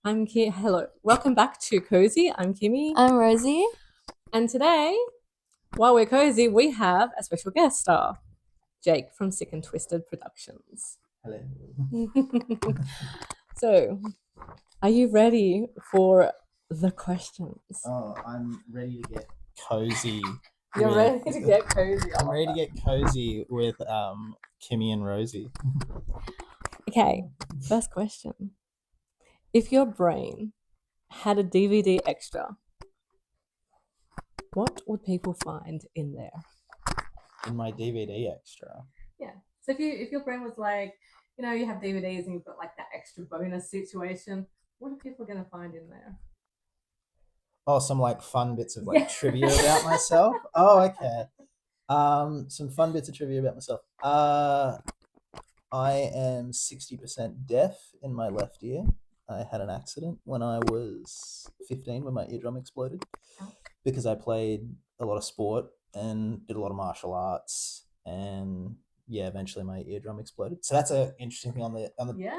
Hello, welcome back to Kozie. I'm Kymmi, I'm Rosie. and today, while we're cozy, we have a special guest star, Jake from Sick and Twisted Productions. Hello. So, are you ready for the questions? Oh, I'm ready to get cozy. You're with- ready to get cozy. I'm ready to get cozy with Kymmi and Rosie. Okay, first question. If your brain had a DVD extra, what would people find in there? In my DVD extra. Yeah. So if your brain was like, you have DVDs and you've got like that extra bonus situation, what are people gonna find in there? Oh, some like fun bits of Yeah. trivia about myself. Oh, okay. Some fun bits of trivia about myself. I am 60% deaf in my left ear. I had an accident when I was 15 when my eardrum exploded because I played a lot of sport and did a lot of martial arts, and yeah, eventually my eardrum exploded. So that's an interesting thing on the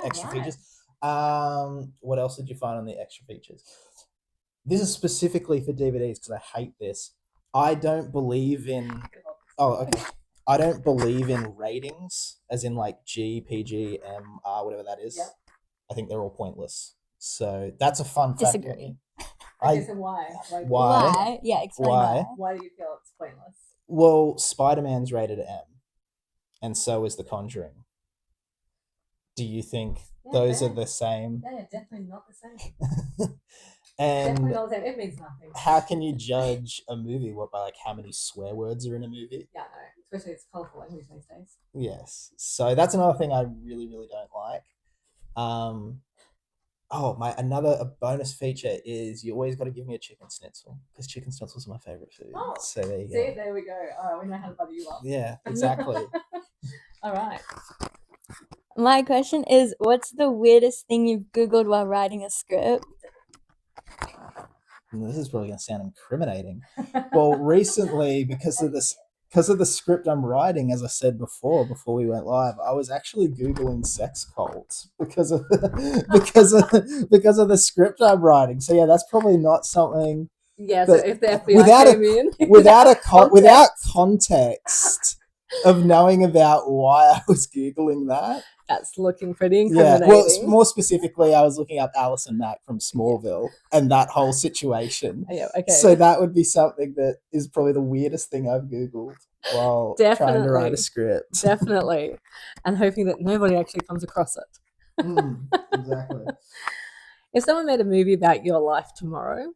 extra features. What else did you find on the extra features? This is specifically for DVDs because I hate this. I don't believe in. Oh, okay. I don't believe in ratings, as in like G, PG, M, R, whatever that is. Yep. I think they're all pointless. So that's a fun fact. Disagree. Okay, so why? Like, Why? Yeah, explain Why? Why do you feel it's pointless? Well, Spider-Man's rated M, and so is The Conjuring. Do you think those are the same? Yeah, definitely not the same. And Definitely not the same. It means nothing. how can you judge a movie by like how many swear words are in a movie? Yeah, no. Especially it's colourful language these days. Yes. So that's another thing I really, really don't like. A bonus feature is you always got to give me a chicken schnitzel because chicken schnitzels are my favorite food. Oh, so there you go. See, there we go. All right, we know how to butter you up. Yeah, exactly. All right. My question is, what's the weirdest thing you've Googled while writing a script? This is probably going to sound incriminating. Well, recently, because of the script I'm writing, as I said before we went live, I was actually Googling sex cults because of the script I'm writing. So yeah, that's probably not something. Yeah, so if the FBI came in without context of knowing about why I was Googling that. That's looking pretty incriminating. Yeah, well, more specifically, I was looking up Alison Mack from Smallville and that whole situation. Yeah, okay. So that would be something that is probably the weirdest thing I've Googled while trying to write a script. Definitely. And hoping that nobody actually comes across it. Exactly. If someone made a movie about your life tomorrow,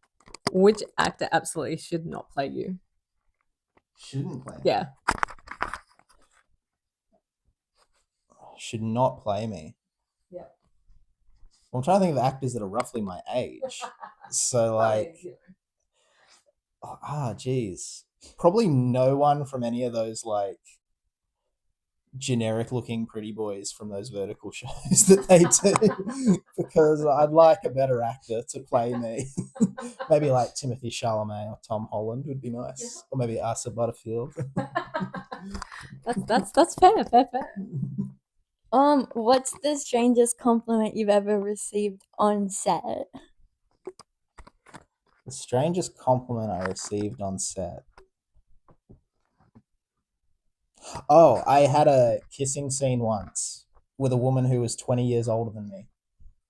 which actor absolutely should not play you? Shouldn't play me? Yeah. Should not play me. Yeah. Well, I'm trying to think of actors that are roughly my age. So like, geez, probably no one from any of those like generic looking pretty boys from those vertical shows that they do, because I'd like a better actor to play me. Maybe like Timothy Chalamet or Tom Holland would be nice, yeah. Or maybe Asa Butterfield. that's fair. What's the strangest compliment you've ever received on set? The strangest compliment I received on set. Oh, I had a kissing scene once with a woman who was 20 years older than me.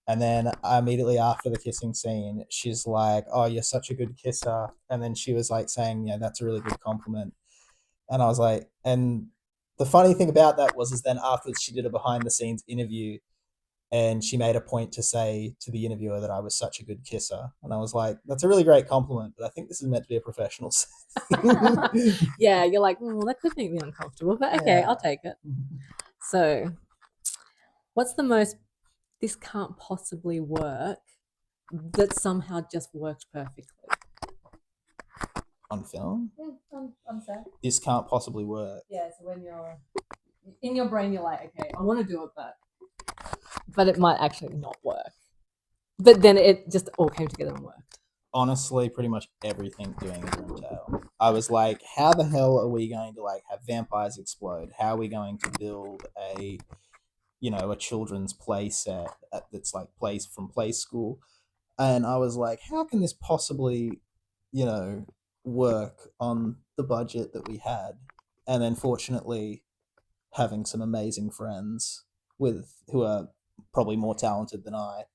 And then immediately after the kissing scene, she's like, "Oh, you're such a good kisser." And then she was like saying, "Yeah, that's a really good compliment." And I was like, and the funny thing about that is then afterwards she did a behind the scenes interview and she made a point to say to the interviewer that I was such a good kisser. And I was like, that's a really great compliment, but I think this is meant to be a professional setting. Yeah, you're like, that could make me uncomfortable, but okay, yeah. I'll take it. So, what's the most this can't possibly work that somehow just worked perfectly? On film? On set. This can't possibly work. Yeah, so when you're in your brain, you're like, okay, I want to do it, but it might actually not work. But then it just all came together and worked. Honestly, pretty much everything doing a Grim Tale. I was like, how the hell are we going to like have vampires explode? How are we going to build a children's play set that's like plays from play school? and I was like, how can this possibly, work on the budget that we had? And then fortunately, having some amazing friends who are probably more talented than I,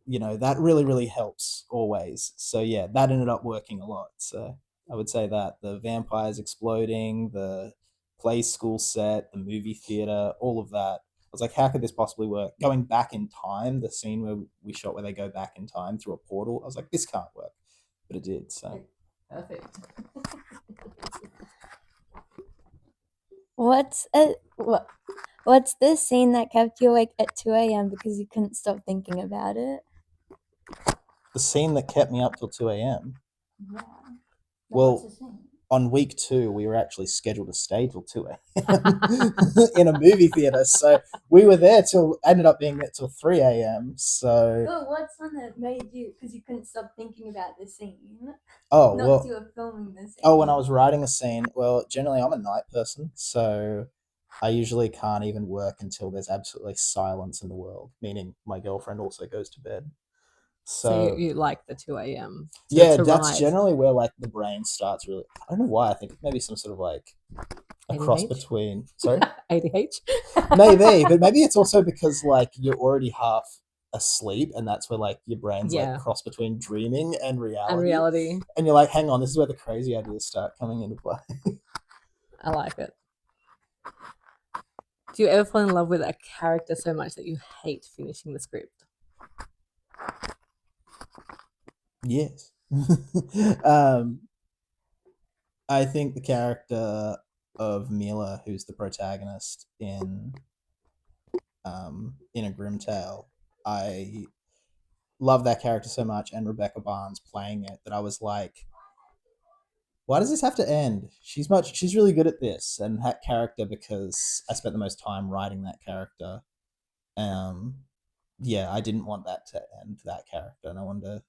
that really, really helps always. So yeah, that ended up working a lot. So I would say that the vampires exploding, the play school set, the movie theater, all of that. I was like, how could this possibly work? Going back in time, the scene where we shot where they go back in time through a portal, I was like, this can't work. But it did. So Perfect. What's the scene that kept you awake at 2 a.m. because you couldn't stop thinking about it? the scene that kept me up till 2 a.m. Yeah. Well, on week 2, we were actually scheduled to stay till 2 a.m. in a movie theater. So we were there ended up being there till 3 a.m. So. But what's one that made you, because you couldn't stop thinking about the scene? Oh, Not well. you were filming the scene. Oh, when I was writing a scene, well, generally I'm a night person. So I usually can't even work until there's absolutely silence in the world, meaning my girlfriend also goes to bed. So you like the 2 a.m. Yeah, to that's write. generally where like the brain starts really. I don't know why. I think maybe some sort of like a cross ADH? between. Sorry, ADH. maybe, but maybe it's also because like you're already half asleep, and that's where like your brain's Yeah. like cross between dreaming and reality. And reality. And you're like, hang on, this is where the crazy ideas start coming into play. I like it. Do you ever fall in love with a character so much that you hate finishing the script? Yes. I think the character of Mila, who's the protagonist in A Grim Tale, I love that character so much, and Rebecca Barnes playing it, that I was like, why does this have to end? She's really good at this, and that character, because I spent the most time writing that character. Yeah, I didn't want that to end, that character, and I wanted to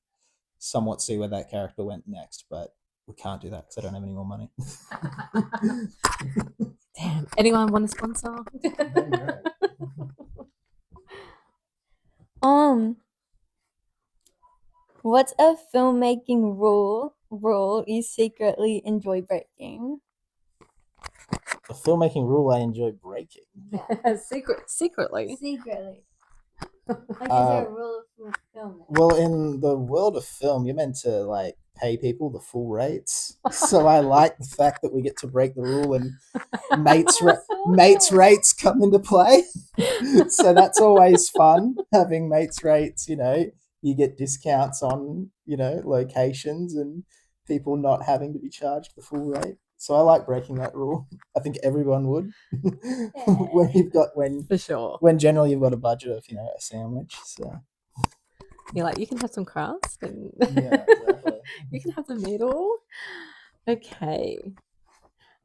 somewhat see where that character went next, but we can't do that because I don't have any more money. Damn. Anyone want to sponsor? What's a filmmaking rule you secretly enjoy breaking? A filmmaking rule I enjoy breaking. Secretly. Like, is there a rule of filming? Well, in the world of film, you're meant to like pay people the full rates. So I like the fact that we get to break the rule and mates rates come into play. So that's always fun, having mates rates. You get discounts on locations and people not having to be charged the full rate. So I like breaking that rule. I think everyone would. For sure. When generally you've got a budget of a sandwich. So You're like, you can have some crust and yeah, exactly. you can have the middle. Okay.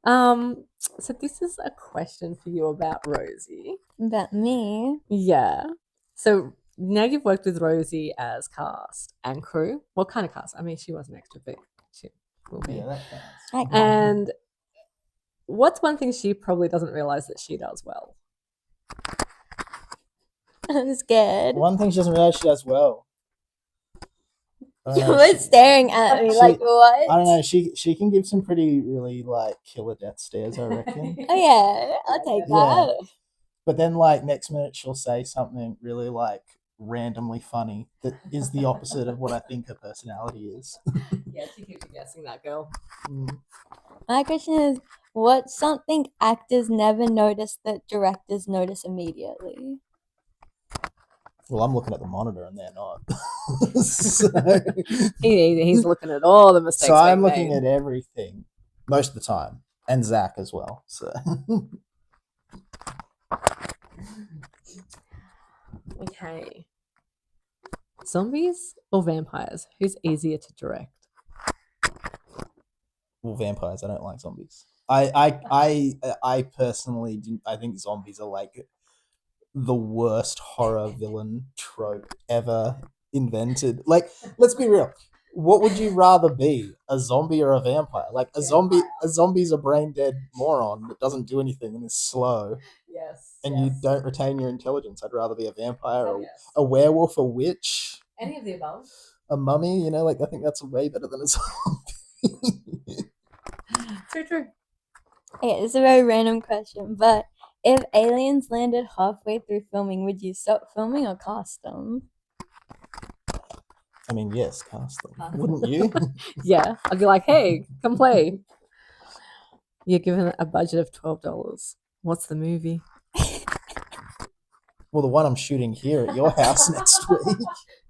So this is a question for you about Rosie. About me? Yeah. So now you've worked with Rosie as cast and crew. What kind of cast? I mean, she was an extra, but she will be. Yeah, that counts. And what's one thing she probably doesn't realize that she does well? I'm scared. One thing she doesn't realize she does well. You were staring at me like, what? I don't know. She can give some pretty really like killer death stares, I reckon. Oh yeah, I'll take that. But then like next minute she'll say something really like randomly funny that is the opposite of what I think her personality is. Yeah, she keeps you guessing, that girl. My question is, what's something actors never notice that directors notice immediately? Well, I'm looking at the monitor and they're not. So, he's looking at all the mistakes. So I'm looking at everything most of the time, and Zach as well. So okay. Zombies or vampires? Who's easier to direct? Well, vampires. I don't like zombies. I personally didn't. I think zombies are like the worst horror villain trope ever invented. Like, let's be real. What would you rather be, a zombie or a vampire? Like a zombie's a brain dead moron that doesn't do anything and is slow. Yes. And you don't retain your intelligence. I'd rather be a vampire, or a werewolf, a witch. Any of the above. A mummy, you know, like I think that's way better than a zombie. True. Okay, it's a very random question, but if aliens landed halfway through filming, would you stop filming or cast them? I mean, yes, cast them. Wouldn't you? Yeah, I'd be like, hey, come play. You're given a budget of $12. What's the movie? Well, the one I'm shooting here at your house next week.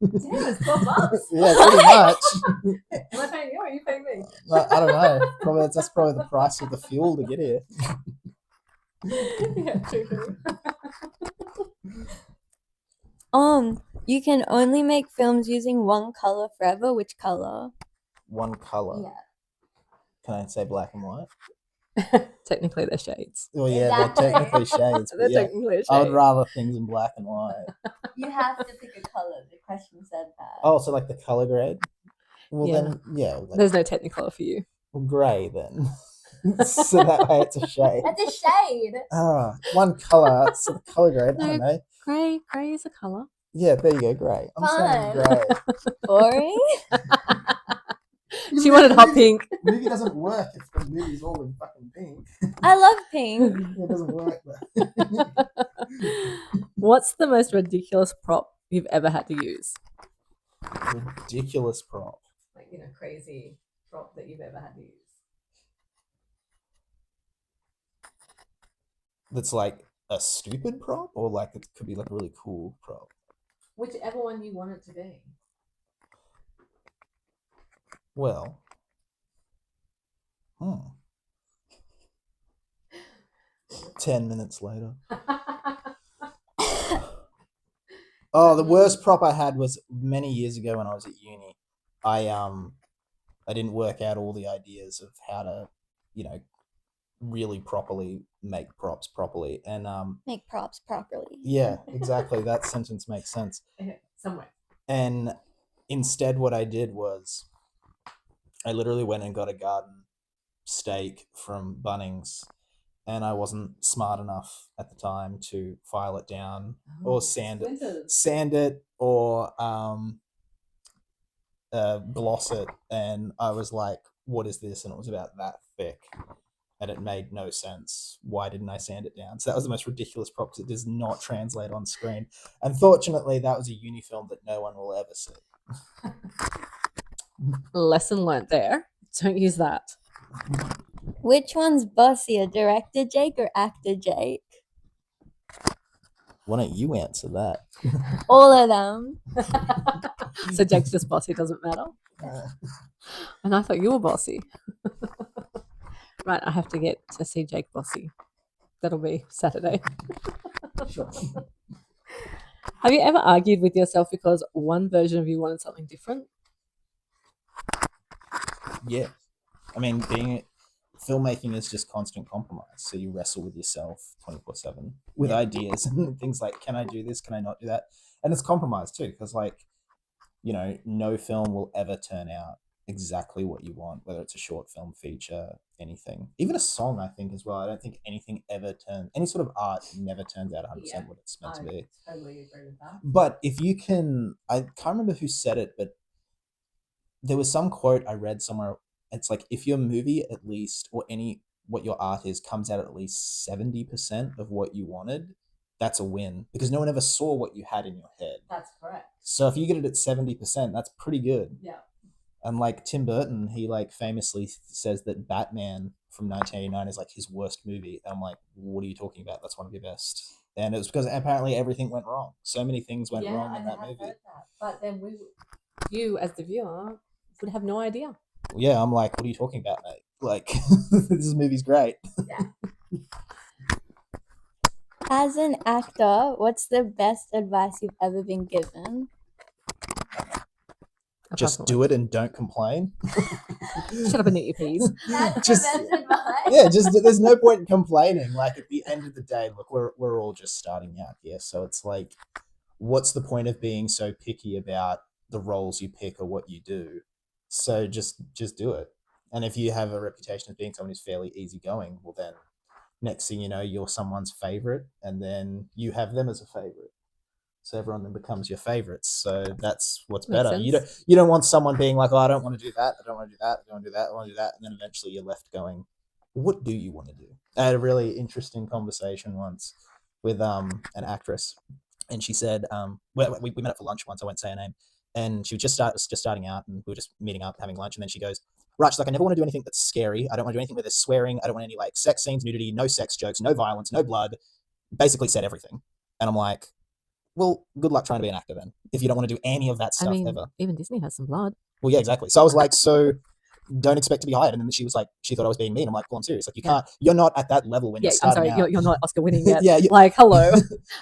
Damn, it's $12. Yeah, pretty much. Am I paying you or are you paying me? I don't know. Probably that's probably the price of the fuel to get here. Yeah, true. You can only make films using one color forever. Which color? One color. Yeah. Can I say black and white? Technically, they're shades. Well, yeah, Exactly. they're technically shades. They're But yeah, technically shades. I would rather things in black and white. You have to pick a color. The question said that. Oh, so like the color grade? Well, Yeah. then, yeah. Like, There's no technicolor for you. grey then. So that way it's a shade. That's a shade. One color. So the color grade. I don't know. Grey is a color. Yeah, there you go. Grey. I'm saying Fine. grey. Boring. She wanted hot pink. The movie doesn't work if the movie's all in fucking pink. I love pink. It doesn't work. But What's the most ridiculous prop you've ever had to use? ridiculous prop. Like, crazy prop that you've ever had to use. That's like a stupid prop, or like it could be like a really cool prop. Whichever one you want it to be. Well, 10 minutes later. Oh, the worst prop I had was many years ago when I was at uni. I didn't work out all the ideas of how to, really properly make props properly. And Make props properly. yeah, exactly. That sentence makes sense. Somewhere. And instead what I did was I literally went and got a garden stake from Bunnings, and I wasn't smart enough at the time to file it down or sand it or gloss it. And I was like, what is this? And it was about that thick and it made no sense. Why didn't I sand it down? So that was the most ridiculous prop because it does not translate on screen. Unfortunately, that was a uni film that no one will ever see. Lesson learnt there. Don't use that. Which one's bossier, director Jake or actor Jake? Why don't you answer that? All of them. So Jake's just bossy, doesn't matter. And I thought you were bossy. Right, I have to get to see Jake bossy. That'll be Saturday. Sure. Have you ever argued with yourself because one version of you wanted something different? Yeah. I mean, filmmaking is just constant compromise. So you wrestle with yourself 24/7 with ideas and things like, can I do this? Can I not do that? And it's compromise too, because no film will ever turn out exactly what you want, whether it's a short film, feature, anything. Even a song, I think, as well. I don't think anything ever any sort of art never turns out 100% what it's meant to be. I totally agree with that. But if you can, I can't remember who said it, but there was some quote I read somewhere. It's like, if your movie at least, or what your art is, comes out at least 70% of what you wanted, that's a win, because no one ever saw what you had in your head. That's correct. So if you get it at 70%, that's pretty good. Yeah. And like Tim Burton, he like famously says that Batman from 1989 is like his worst movie. And I'm like, what are you talking about? That's one of your best. And it was because apparently everything went wrong. So many things went wrong in that movie. But then you as the viewer would have no idea. Yeah, I'm like, what are you talking about, mate? Like, this movie's great. Yeah. As an actor, what's the best advice you've ever been given? Just do it and don't complain. Shut up and eat your peas. That's Just- the best advice. Yeah, just there's no point in complaining. Like, at the end of the day, look, we're all just starting out here. So it's like, what's the point of being so picky about the roles you pick or what you do? So just do it. And if you have a reputation of being someone who's fairly easygoing, well then next thing you know, you're someone's favorite, and then you have them as a favorite. so everyone then becomes your favorites. So that's what's Makes better. sense. You don't want someone being like, oh, I don't want to do that, I don't want to do that, I don't want to do that, I want to do that, and then eventually you're left going, what do you want to do? I had a really interesting conversation once with an actress, and she said, we met up for lunch once. I won't say her name, and she was just starting out, and we were just meeting up, having lunch, and then she goes, right, she's like, I never want to do anything that's scary. I don't want to do anything where there's swearing. I don't want any like sex scenes, nudity, no sex jokes, no violence, no blood. Basically said everything. And I'm like, well, good luck trying to be an actor then, if you don't want to do any of that I stuff mean, ever. even Disney has some blood. Well, yeah, exactly. So I was like, so don't expect to be hired. And then she was like, she thought I was being mean. I'm like, well, I'm serious. Like, you can't, you're not at that level when Yeah, you're I'm starting sorry, out. you're not Oscar winning yet. Yeah, Like, hello, are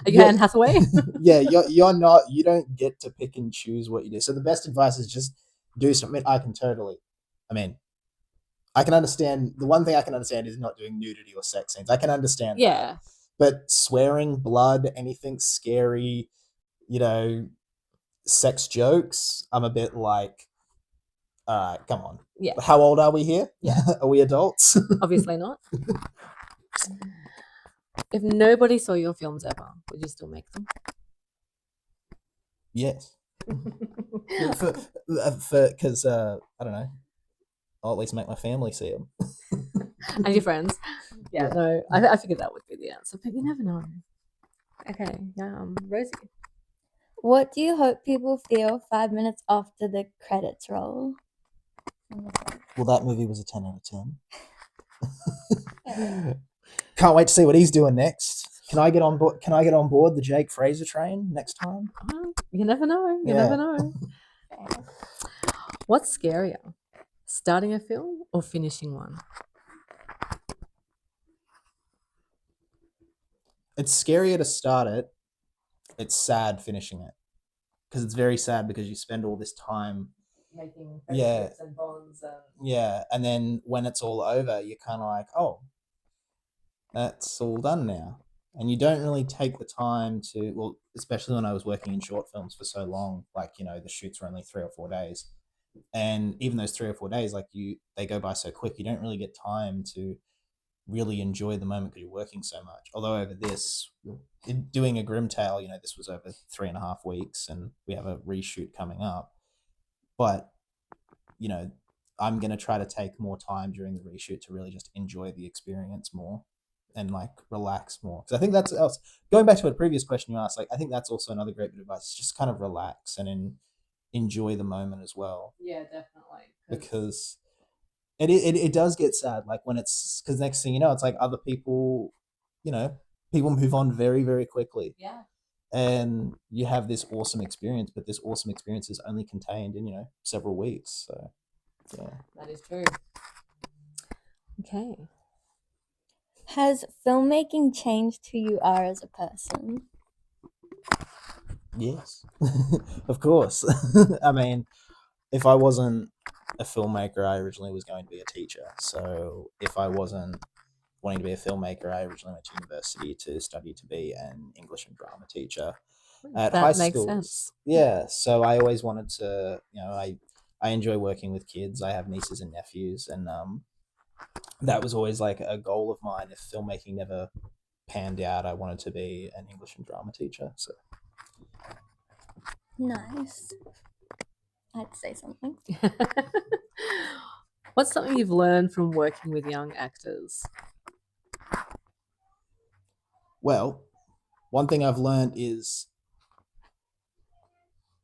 you Yeah. Anne Hathaway? Yeah, you're not, you don't get to pick and choose what you do. So the best advice is just do something. I mean, I can understand, the one thing I can understand is not doing nudity or sex scenes. I can understand that. Yeah, But swearing, blood, anything scary, you know, sex jokes, I'm a bit like, all right, come on. yeah, How old are we here? Yeah. Are we adults? obviously not. If nobody saw your films ever, would you still make them? Yes. Because, I don't know, I'll at least make my family see them. And your friends? Yeah, Yeah. no, I figured that would be the answer, but you never know. Okay, Rosie. What do you hope people feel 5 minutes after the credits roll? Well, that movie was a 10 out of 10. Can't wait to see what he's doing next. Can I get on board? Can I get on board the Jake Frazer train next time? You never know. You never know. What's scarier, starting a film or finishing one? It's scarier to start it. It's sad finishing it, because it's very sad because you spend all this time Making Yeah. friendships and bonds and yeah, and then when it's all over, you're kind of like, oh, that's all done now. And you don't really take the time to, well, especially when I was working in short films for so long, like, you know, the shoots were only 3 or 4 days. And even those 3 or 4 days, like they go by so quick, you don't really get time to really enjoy the moment because you're working so much. Although over this, doing a Grimtail, you know, this was over 3.5 weeks and we have a reshoot coming up. But, you know, I'm going to try to take more time during the reshoot to really just enjoy the experience more and like relax more. Because I think that's else. Going back to a previous question you asked, like I think that's also another great bit of advice. Just kind of relax and enjoy the moment as well. yeah, definitely. Because it does get sad, like when it's, because next thing you know, it's like other people, you know, people move on very, very quickly. Yeah. And you have this awesome experience, but this awesome experience is only contained in, you know, several weeks. So yeah. That is true. Okay. Has filmmaking changed who you are as a person? Yes. Of course. I mean, if I wasn't a filmmaker, I originally was going to be a teacher. So if I wasn't wanting to be a filmmaker, I originally went to university to study to be an English and drama teacher at That high makes schools. sense. Yeah. So I always wanted to, you know, I enjoy working with kids. I have nieces and nephews, and that was always like a goal of mine. If filmmaking never panned out, I wanted to be an English and drama teacher. So Nice. I'd say something. What's something you've learned from working with young actors? well, one thing I've learned is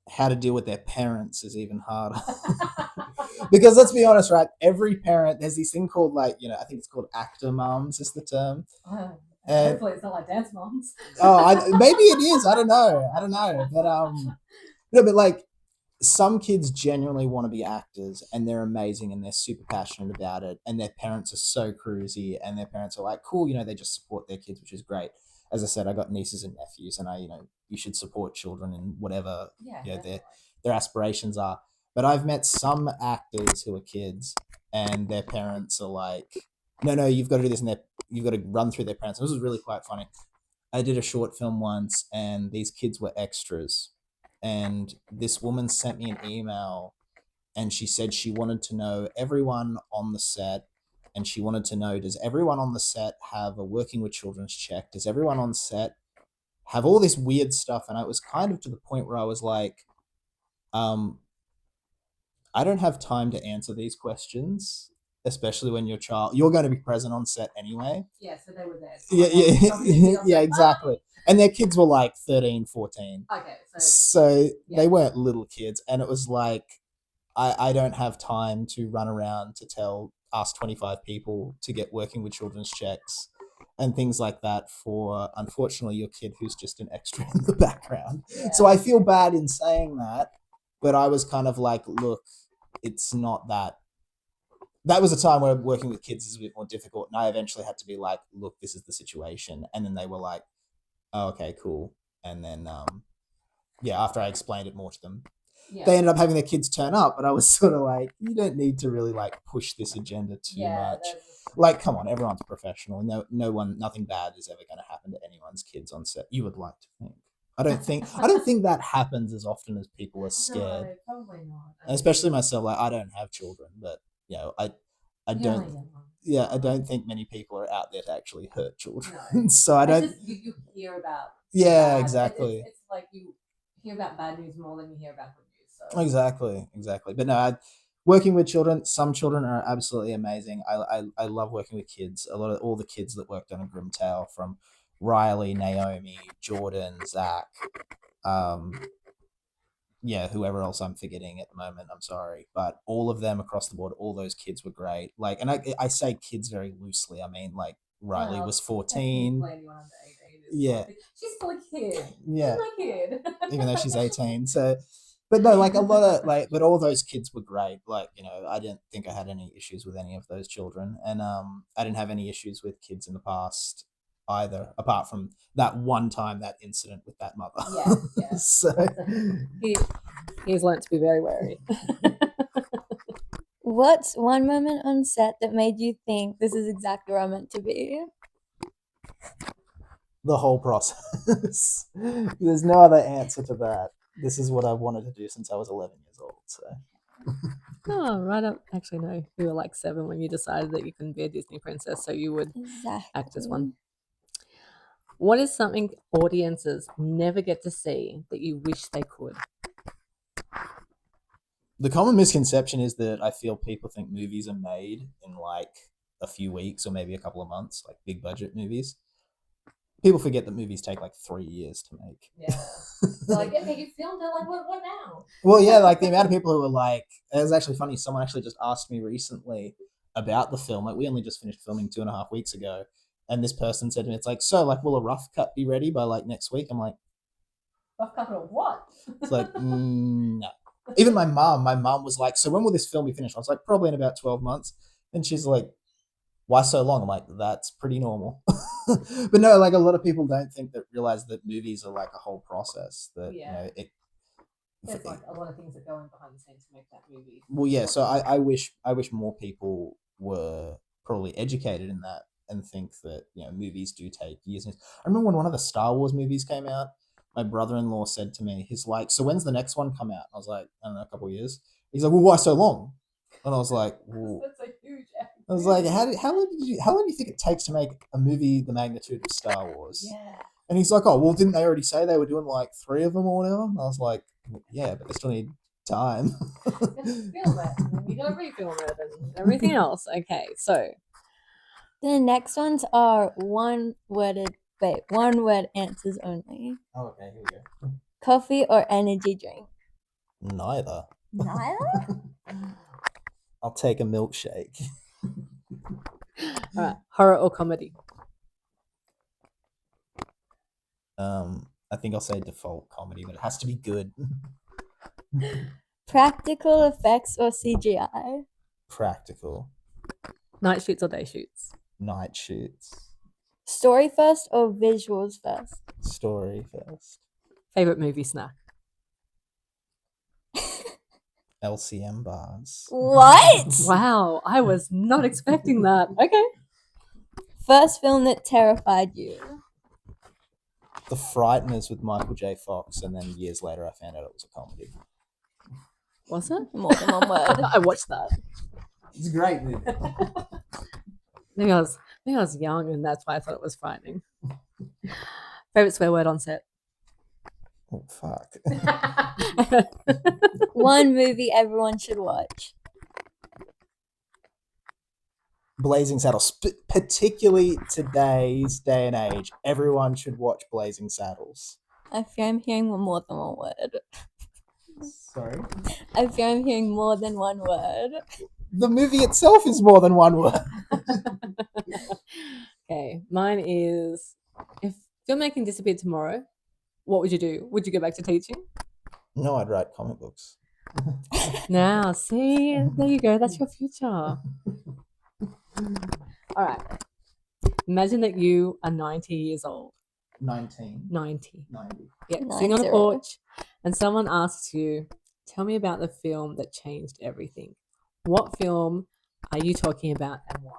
how to deal with their parents is even harder. Because let's be honest, right? Every parent, there's this thing called, like, you know, I think it's called actor mums is the term. And Hopefully it's not like dance moms. maybe it is. I don't know. But no, but like some kids genuinely want to be actors and they're amazing and they're super passionate about it, and their parents are so cruisy and their parents are like, cool, you know, they just support their kids, which is great. As I said, I got nieces and nephews, and you know, you should support children in whatever you know, their aspirations are. But I've met some actors who are kids and their parents are like, no, you've got to do this, and you've got to run through their parents. This was really quite funny. I did a short film once and these kids were extras, and this woman sent me an email and she said she wanted to know everyone on the set, and she wanted to know, does everyone on the set have a working with children's check? Does everyone on set have all this weird stuff, and I was kind of to the point where I was like, I don't have time to answer these questions, especially when you're going to be present on set anyway. Yeah, so they were there. So Yeah, exactly. And their kids were like 13, 14. Okay, so they weren't little kids, and it was like, I don't have time to run around to ask 25 people to get working with children's checks and things like that for, unfortunately, your kid who's just an extra in the background. Yeah. So I feel bad in saying that, but I was kind of like, look, it's not that. That was a time where working with kids is a bit more difficult, and I eventually had to be like, look, this is the situation. And then they were like, oh, okay, cool. And then, after I explained it more to them, they ended up having their kids turn up, but I was sort of like, you don't need to really like push this agenda too much. Like, come on, everyone's professional. Nothing bad is ever going to happen to anyone's kids on set. You would like to think. I don't think that happens as often as people are scared. No, probably not. And especially myself, like, I don't have children, but I don't think many people are out there to actually hurt children. No. So I don't. You hear about. Yeah, exactly. It's like you hear about bad news more than you hear about good news. So. Exactly. But no, working with children, some children are absolutely amazing. I love working with kids. All the kids that worked on A Grim Tale, from Riley, Naomi, Jordan, Zach, whoever else I'm forgetting at the moment, I'm sorry, but all of them across the board, all those kids were great. Like, and I say kids very loosely. I mean, like, Riley was 14. Yeah, she's still a kid. Yeah, she's my kid, even though she's 18. So, but no, like, a lot of but all those kids were great. Like, I didn't think I had any issues with any of those children, and I didn't have any issues with kids in the past either, apart from that one time, that incident with that mother. Yeah. So he's learned to be very wary. What's one moment on set that made you think this is exactly where I'm meant to be? The whole process. There's no other answer to that. This is what I've wanted to do since I was 11 years old. So. Oh, right up. Actually, no. You were like 7 when you decided that you couldn't be a Disney princess, so you would act as one. What is something audiences never get to see that you wish they could? The common misconception is that I feel people think movies are made in like a few weeks or maybe a couple of months, like big budget movies. People forget that movies take like 3 years to make. Yeah. Like, okay, you filmed it, like, what now? Well, yeah, like the amount of people who were like, it was actually funny. Someone actually just asked me recently about the film. Like, we only just finished filming 2.5 weeks ago. And this person said to me, it's like, so, like, will a rough cut be ready by like next week? I'm like, rough cut of what? It's like, no. Even my mom was like, so when will this film be finished? I was like, probably in about 12 months. And she's like, why so long? I'm like, that's pretty normal. But no, like, a lot of people don't realize that movies are like a whole process. That there's like a lot of things that go in behind the scenes to make that movie. Well, yeah. So I wish more people were probably educated in that and think that movies do take years. I remember when one of the Star Wars movies came out, my brother-in-law said to me, he's like, so when's the next one come out? I was like, I don't know, a couple of years. He's like, well, why so long? And I was like, well, that's a huge act. I was like, how long do you think it takes to make a movie the magnitude of Star Wars? Yeah. And he's like, oh, well, didn't they already say they were doing like 3 of them or whatever? And I was like, yeah, but they still need time. Film it, and then you gotta refilm it and everything else. Okay, so the next ones are one word answers only. Oh, okay, here we go. Coffee or energy drink? Neither. Neither? I'll take a milkshake. All right, horror or comedy? I think I'll say default comedy, but it has to be good. Practical effects or CGI? Practical. Night shoots or day shoots? Night shoots. Story first or visuals first? Story first. Favorite movie snack? LCM bars. What? Wow, I was not expecting that. Okay. First film that terrified you? The Frighteners with Michael J. Fox, and then years later I found out it was a comedy. Was it? More than one word. I watched that. It's a great movie. Maybe I was young and that's why I thought it was frightening. Favorite swear word on set? Oh fuck. One movie everyone should watch. Blazing Saddles, particularly today's day and age, everyone should watch Blazing Saddles. I fear I'm hearing more than one word. Sorry? I fear I'm hearing more than one word. The movie itself is more than one word. Okay, mine is, if filmmaking disappeared tomorrow, what would you do? Would you go back to teaching? No, I'd write comic books. Now, see, there you go. That's your future. All right. Imagine that you are 90 years old. 19. 90. 90. Yeah, sitting on a 90. porch, and someone asks you, tell me about the film that changed everything. What film are you talking about and why?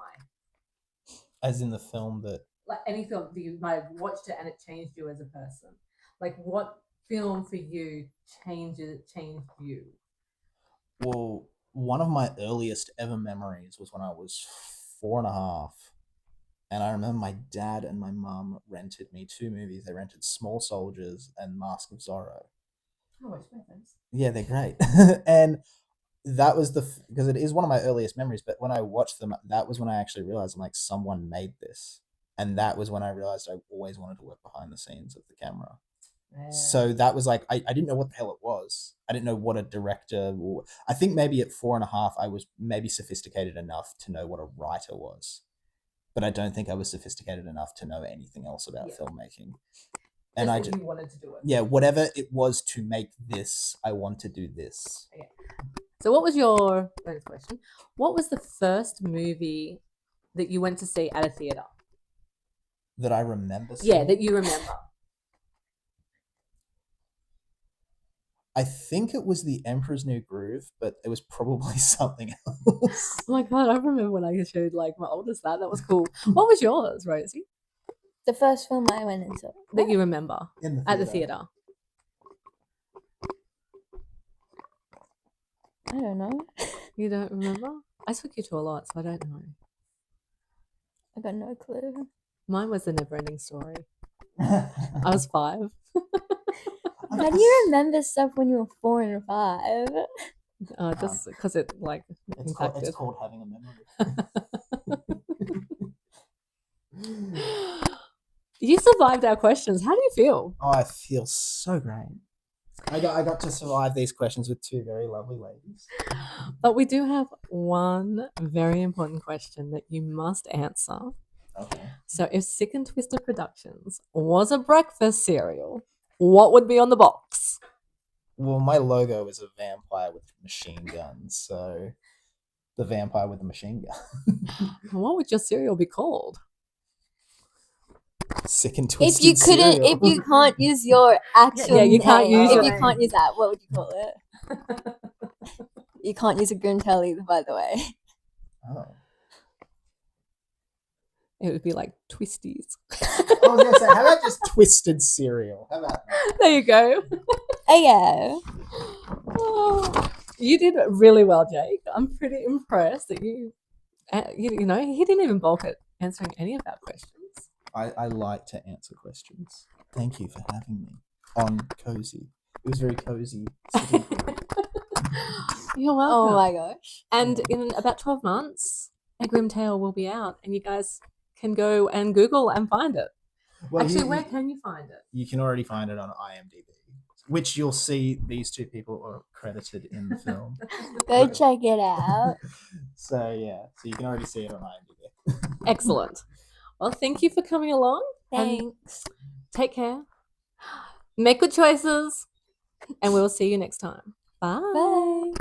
As in the film that... Like any film that you might have watched it and it changed you as a person. Like what film for you changed you? Well, one of my earliest ever memories was when I was 4.5. And I remember my dad and my mum rented me 2 movies. They rented Small Soldiers and Mask of Zorro. I watched both those. Yeah, they're great. And that was because it is one of my earliest memories, but when I watched them, that was when I actually realized, I'm like, someone made this. And that was when I realized I always wanted to work behind the scenes of the camera. Yeah. So that was like, I didn't know what the hell it was. I didn't know what a director, I think maybe at 4.5, I was maybe sophisticated enough to know what a writer was. But I don't think I was sophisticated enough to know anything else about filmmaking. And I just, you wanted to do it. Yeah, whatever it was to make this, I want to do this. Okay. So what was your next question? What was the first movie that you went to see at a theater? That I remember seeing? Yeah, that you remember. I think it was The Emperor's New Groove, but it was probably something else. Oh my god, I remember when I showed like my oldest that. That was cool. What was yours, Rosie? The first film I went into. That you remember At the theater? I don't know. You don't remember? I took you to a lot, so I don't know. I got no clue. Mine was The Neverending Story. I was 5. How do you remember stuff when you were 4 and 5? Just because it like It's called having a memory. You survived our questions. How do you feel? Oh, I feel so great. I got to survive these questions with 2 very lovely ladies. But we do have one very important question that you must answer. Okay. So if Sick and Twisted Productions was a breakfast cereal, what would be on the box? Well, my logo is a vampire with machine guns, so the vampire with the machine gun. What would your cereal be called? Sick and Twisted If you can't use your actual Yeah, you can't name, use if your you name. can't use that, what would you call it? You can't use a Grintel either, by the way. Oh. It would be like Twisties. I was going to say, how about just Twisted Cereal? How about that? There you go. Oh yeah. Oh, you did really well, Jake. I'm pretty impressed that you know, he didn't even balk at answering any of our questions. I like to answer questions. Thank you for having me on Kozie. It was very cozy. You're welcome. Oh my gosh. And in about 12 months, A Grim Tale will be out, and you guys can go and Google and find it. Well, Actually, where can you find it? You can already find it on IMDb, which you'll see these 2 people are credited in the film. Go check it out. So you can already see it on IMDb. Excellent. Well, thank you for coming along. Thanks. And take care. Make good choices. And we'll see you next time. Bye. Bye.